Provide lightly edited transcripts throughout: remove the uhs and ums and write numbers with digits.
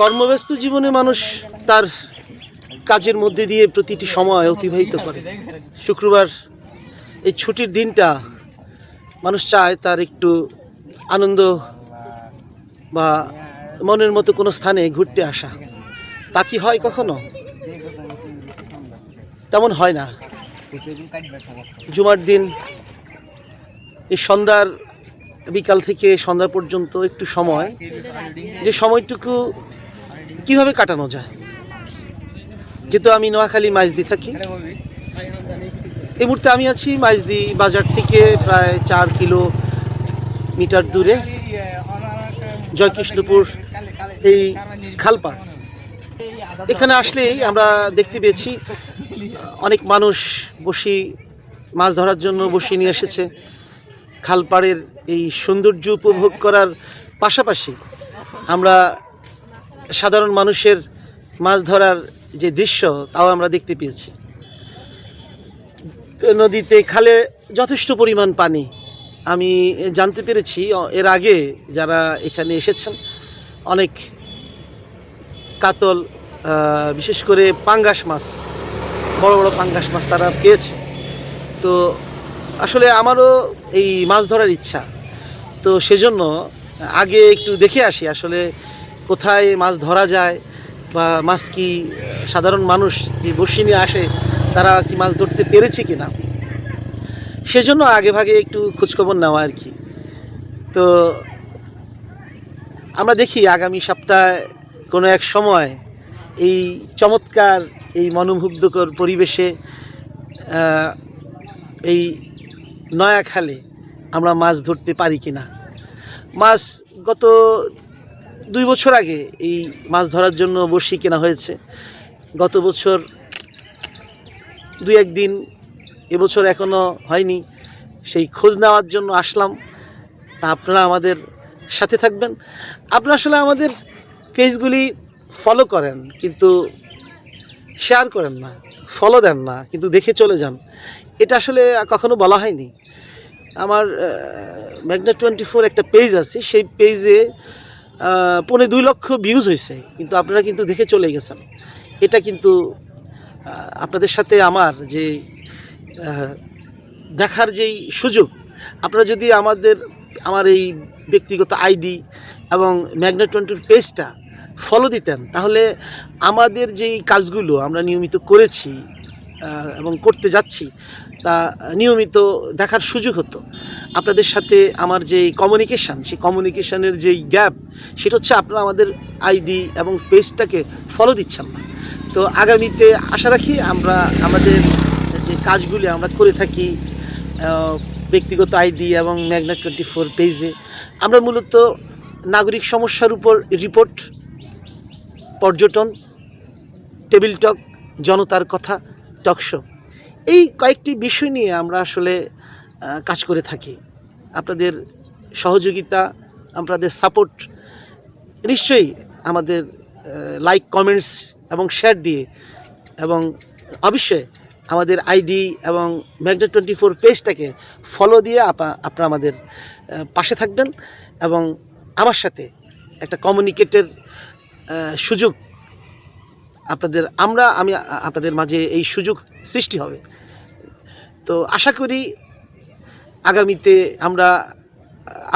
কর্মব্যস্ত জীবনে মানুষ তার কাজের মধ্যে দিয়ে প্রতিটি সময় অতিবাহিত করে। শুক্রবার এই ছুটির দিনটা মানুষ চায় তার একটু আনন্দ বা মনের মতো কোনো স্থানে ঘুরতে আসা। তা কি হয় কখনো? তেমন হয় না। জুমার দিন এই সন্ধ্যার বিকাল থেকে সন্ধ্যা পর্যন্ত একটু সময়, যে সময়টুকু কিভাবে কাটানো যায়। যেহেতু আমি নোয়াখালী মাইজদি থাকি, এই মুহূর্তে আমি আছি মাইজদি বাজার থেকে প্রায় 4 কিলোমিটার দূরে জয়কৃষ্ণপুর এই খালপাড়। এখানে আসলেই আমরা দেখতে পেয়েছি অনেক মানুষ বসি মাছ ধরার জন্য বসি নিয়ে এসেছে। খালপাড়ের এই সৌন্দর্য উপভোগ করার পাশাপাশি আমরা সাধারণ মানুষের মাছ ধরার যে দৃশ্য তাও আমরা দেখতে পেয়েছি। নদীতে খালে যথেষ্ট পরিমাণ পানি। আমি জানতে পেরেছি এর আগে যারা এখানে এসেছেন অনেক কাতল, বিশেষ করে পাঙ্গাস মাছ, বড় বড় পাঙ্গাস মাছ তারা পেয়েছে। তো আসলে আমারও এই মাছ ধরার ইচ্ছা, তো সেজন্য আগে একটু দেখে আসি আসলে কোথায় মাছ ধরা যায় বা মাছ কি সাধারণ মানুষ যে বসি নিয়ে আসে তারা কি মাছ ধরতে পেরেছে কি না, সেজন্য আগে ভাগে একটু খোঁজখবর নেওয়া আর কি। তো আমরা দেখি আগামী সপ্তাহে কোনো এক সময় এই চমৎকার এই মনোমুগ্ধকর পরিবেশে এই নয়া খালে আমরা মাছ ধরতে পারি কিনা। মাছ গত 2 বছর আগে এই মাছ ধরার জন্য বড়শি কেনা হয়েছে। গত বছর 2-1 দিন, এবছর এখনও হয়নি। সেই খোঁজ নেওয়ার জন্য আসলাম। তা আপনারা আমাদের সাথে থাকবেন। আপনারা আসলে আমাদের পেজগুলি ফলো করেন কিন্তু শেয়ার করেন না, ফলো দেন না কিন্তু দেখে চলে যান। এটা আসলে কখনো বলা হয়নি। আমার ম্যাগনা 24 একটা পেজ আছে, সেই পেজে 2.25 লক্ষ ভিউজ হয়েছে, কিন্তু আপনারা কিন্তু দেখে চলে গেছেন। এটা কিন্তু আপনাদের সাথে আমার যে দেখার যেই সুযোগ, আপনারা যদি আমার এই ব্যক্তিগত আইডি এবং ম্যাগনা 24 পেজটা ফলো দিতেন, তাহলে আমাদের যেই কাজগুলো আমরা নিয়মিত করেছি এবং করতে যাচ্ছি তা নিয়মিত দেখার সুযোগ হতো। আপনাদের সাথে আমার যে কমিউনিকেশান, সেই কমিউনিকেশানের যেই গ্যাপ, সেটা হচ্ছে আপনারা আমাদের আইডি এবং পেজটাকে ফলো দিচ্ছেন না। তো আগামীতে আশা রাখি আমরা আমাদের যে কাজগুলি আমরা করে থাকি ব্যক্তিগত আইডি এবং ম্যাগনা 24 পেজে, আমরা মূলত নাগরিক সমস্যার উপর রিপোর্ট, পর্যটন, টেবিল টক, জনতার কথা, টকশো, এই কয়েকটি বিষয় নিয়ে আমরা আসলে কাজ করে থাকি। আপনাদের সহযোগিতা, আপনাদের সাপোর্ট নিশ্চয়ই আমাদের লাইক, কমেন্টস এবং শেয়ার দিয়ে, এবং অবশ্যই আমাদের আইডি এবং ম্যাগনা 24 পেজটাকে ফলো দিয়ে আপনারা আমাদের পাশে থাকবেন এবং আমার সাথে একটা কমিউনিকেটের সুযোগ আমি আপনাদের মাঝে এই সুযোগ সৃষ্টি হবে। তো আশা করি আগামীতে আমরা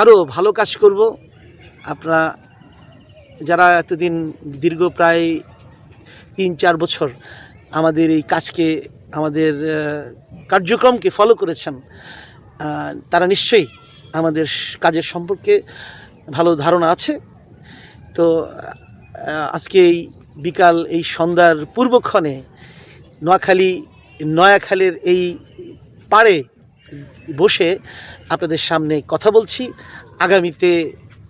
আরও ভালো কাজ করব। আপনারা যারা এতদিন দীর্ঘ প্রায় 3-4 বছর আমাদের এই কাজকে, আমাদের কার্যক্রমকে ফলো করেছেন, তারা নিশ্চয়ই আমাদের কাজের সম্পর্কে ভালো ধারণা আছে। তো আজকে এই বিকাল, এই সন্ধ্যার পূর্বক্ষণে নোয়াখালী নয়াখালের এই পাড়ে বসে আপনাদের সামনে কথা বলছি। আগামীতে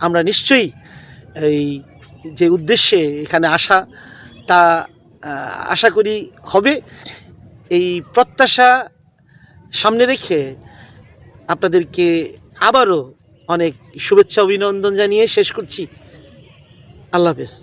আমরা নিশ্চয়ই এই যে উদ্দেশ্যে এখানে আসা, তা আশা করি হবে। এই প্রত্যাশা সামনে রেখে আপনাদেরকে আবারও অনেক শুভেচ্ছা, অভিনন্দন জানিয়ে শেষ করছি। আল্লাহ হাফেজ।